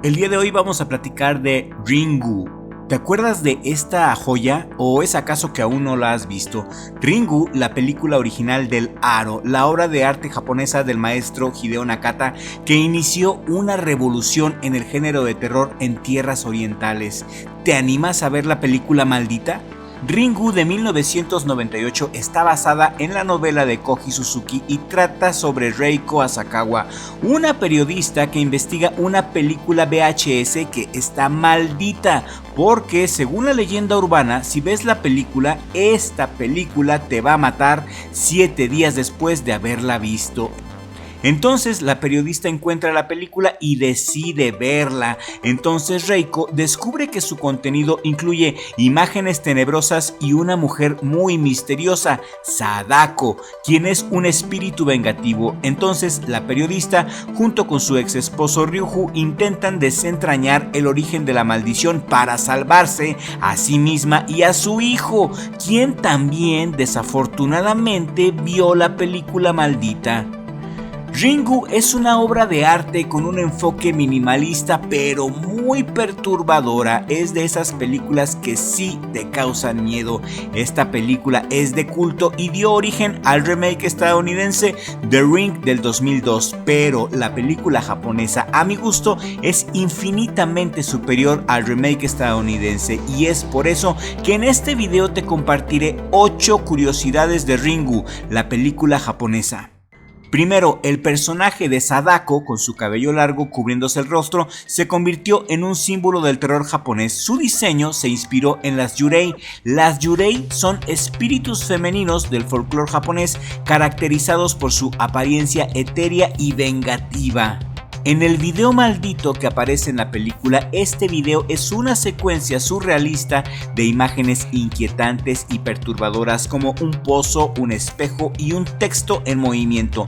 El día de hoy vamos a platicar de Ringu. ¿Te acuerdas de esta joya o es acaso que aún no la has visto? Ringu, la película original del Aro, la obra de arte japonesa del maestro Hideo Nakata, que inició una revolución en el género de terror en tierras orientales. ¿Te animas a ver la película maldita? Ringu de 1998 está basada en la novela de Koji Suzuki y trata sobre Reiko Asakawa, una periodista que investiga una película VHS que está maldita, porque según la leyenda urbana, si ves la película, esta película te va a matar 7 días después de haberla visto. Entonces la periodista encuentra la película y decide verla. Entonces Reiko descubre que su contenido incluye imágenes tenebrosas y una mujer muy misteriosa, Sadako, quien es un espíritu vengativo. Entonces la periodista junto con su ex esposo Ryuju intentan desentrañar el origen de la maldición para salvarse a sí misma y a su hijo, quien también desafortunadamente vio la película maldita. Ringu es una obra de arte con un enfoque minimalista pero muy perturbadora. Es de esas películas que sí te causan miedo. Esta película es de culto y dio origen al remake estadounidense The Ring del 2002, pero la película japonesa, a mi gusto, es infinitamente superior al remake estadounidense, y es por eso que en este video te compartiré 8 curiosidades de Ringu, la película japonesa. Primero, el personaje de Sadako, con su cabello largo cubriéndose el rostro, se convirtió en un símbolo del terror japonés. Su diseño se inspiró en las yurei. Las yurei son espíritus femeninos del folclore japonés, caracterizados por su apariencia etérea y vengativa. En el video maldito que aparece en la película, este video es una secuencia surrealista de imágenes inquietantes y perturbadoras como un pozo, un espejo y un texto en movimiento.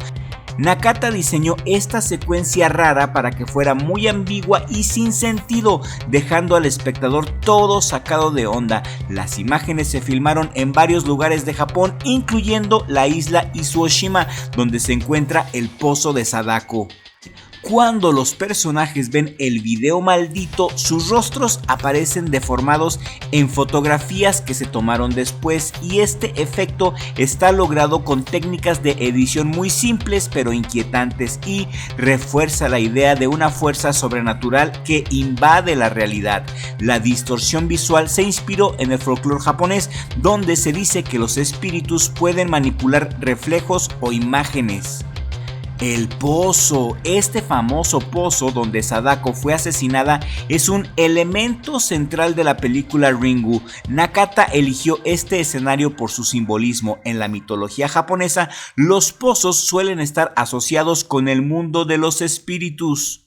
Nakata diseñó esta secuencia rara para que fuera muy ambigua y sin sentido, dejando al espectador todo sacado de onda. Las imágenes se filmaron en varios lugares de Japón, incluyendo la isla Izuo Shima, donde se encuentra el pozo de Sadako. Cuando los personajes ven el video maldito, sus rostros aparecen deformados en fotografías que se tomaron después, y este efecto está logrado con técnicas de edición muy simples pero inquietantes y refuerza la idea de una fuerza sobrenatural que invade la realidad. La distorsión visual se inspiró en el folclore japonés, donde se dice que los espíritus pueden manipular reflejos o imágenes. El pozo, este famoso pozo donde Sadako fue asesinada, es un elemento central de la película Ringu. Nakata eligió este escenario por su simbolismo. En la mitología japonesa, los pozos suelen estar asociados con el mundo de los espíritus.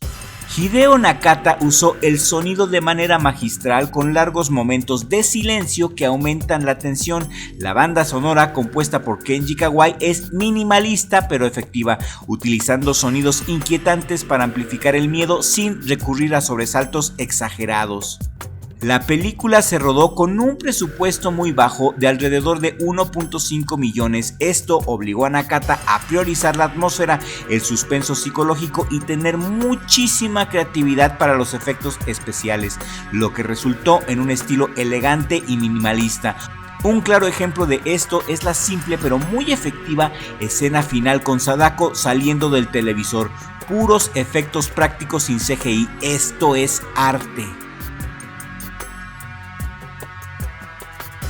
Hideo Nakata usó el sonido de manera magistral, con largos momentos de silencio que aumentan la tensión. La banda sonora, compuesta por Kenji Kawai, es minimalista pero efectiva, utilizando sonidos inquietantes para amplificar el miedo sin recurrir a sobresaltos exagerados. La película se rodó con un presupuesto muy bajo de alrededor de 1.5 millones. Esto obligó a Nakata a priorizar la atmósfera, el suspenso psicológico y tener muchísima creatividad para los efectos especiales, lo que resultó en un estilo elegante y minimalista. Un claro ejemplo de esto es la simple pero muy efectiva escena final con Sadako saliendo del televisor. Puros efectos prácticos sin CGI. Esto es arte.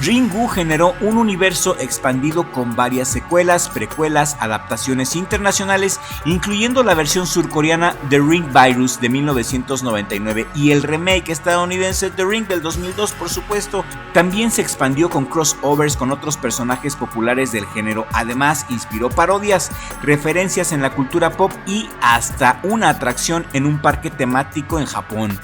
Ringu generó un universo expandido con varias secuelas, precuelas, adaptaciones internacionales, incluyendo la versión surcoreana The Ring Virus de 1999 y el remake estadounidense The Ring del 2002, por supuesto. También se expandió con crossovers con otros personajes populares del género. Además, inspiró parodias, referencias en la cultura pop y hasta una atracción en un parque temático en Japón.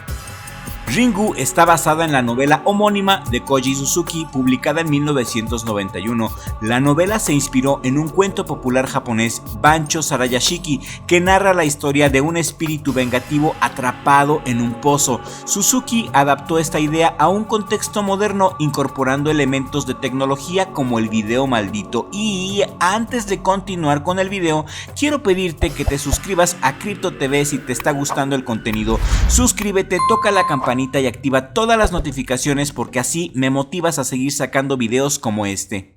Ringu está basada en la novela homónima de Koji Suzuki, publicada en 1991. La novela se inspiró en un cuento popular japonés, Bancho Sarayashiki, que narra la historia de un espíritu vengativo atrapado en un pozo. Suzuki adaptó esta idea a un contexto moderno, incorporando elementos de tecnología como el video maldito. Y antes de continuar con el video, quiero pedirte que te suscribas a Crypto TV si te está gustando el contenido. Suscríbete, toca la campanita y activa todas las notificaciones porque así me motivas a seguir sacando videos como este.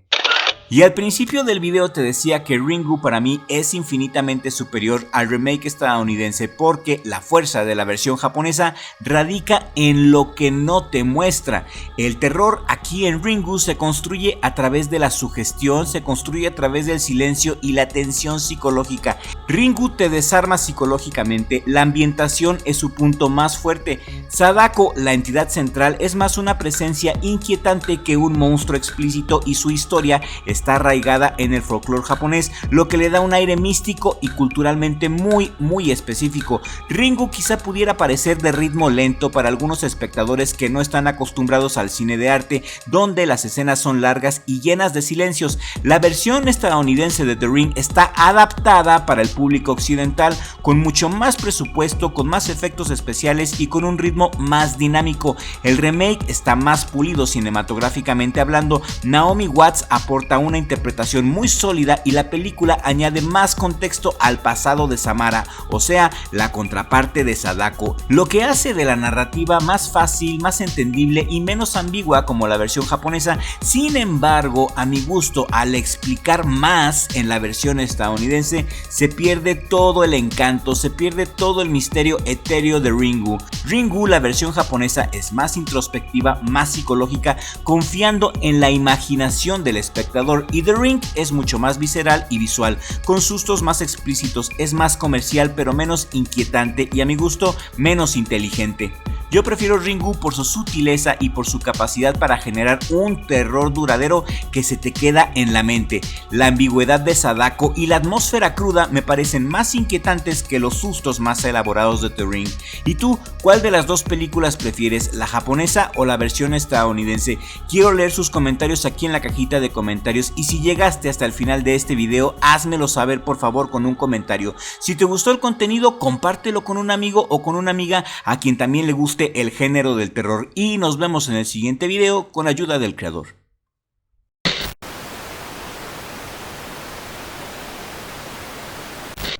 Y al principio del video te decía que Ringu para mí es infinitamente superior al remake estadounidense porque la fuerza de la versión japonesa radica en lo que no te muestra. El terror aquí en Ringu se construye a través de la sugestión, se construye a través del silencio y la tensión psicológica. Ringu te desarma psicológicamente, la ambientación es su punto más fuerte. Sadako, la entidad central, es más una presencia inquietante que un monstruo explícito y su historia está arraigada en el folclore japonés, lo que le da un aire místico y culturalmente muy específico. Ringu quizá pudiera parecer de ritmo lento para algunos espectadores que no están acostumbrados al cine de arte, donde las escenas son largas y llenas de silencios. La versión estadounidense de The Ring está adaptada para el público occidental, con mucho más presupuesto, con más efectos especiales y con un ritmo más dinámico. El remake está más pulido cinematográficamente hablando. Naomi Watts aporta una interpretación muy sólida y la película añade más contexto al pasado de Samara, o sea, la contraparte de Sadako, lo que hace de la narrativa más fácil, más entendible y menos ambigua como la versión japonesa. Sin embargo, a mi gusto, al explicar más en la versión estadounidense, se pierde todo el encanto, se pierde todo el misterio etéreo de Ringu. Ringu, la versión japonesa, es más introspectiva, más psicológica, confiando en la imaginación del espectador, y The Ring es mucho más visceral y visual, con sustos más explícitos, es más comercial pero menos inquietante y a mi gusto menos inteligente. Yo prefiero Ringu por su sutileza y por su capacidad para generar un terror duradero que se te queda en la mente. La ambigüedad de Sadako y la atmósfera cruda me parecen más inquietantes que los sustos más elaborados de The Ring. ¿Y tú, cuál de las dos películas prefieres, la japonesa o la versión estadounidense? Quiero leer sus comentarios aquí en la cajita de comentarios, y si llegaste hasta el final de este video, házmelo saber por favor con un comentario. Si te gustó el contenido, compártelo con un amigo o con una amiga a quien también le guste el género del terror, y nos vemos en el siguiente video con ayuda del creador.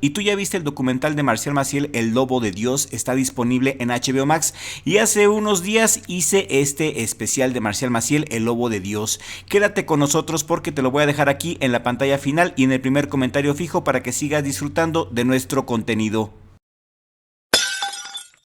¿Y tú ya viste el documental de Marcial Maciel, El Lobo de Dios? Está disponible en HBO Max y hace unos días hice este especial de Marcial Maciel, El Lobo de Dios. Quédate con nosotros porque te lo voy a dejar aquí en la pantalla final y en el primer comentario fijo para que sigas disfrutando de nuestro contenido.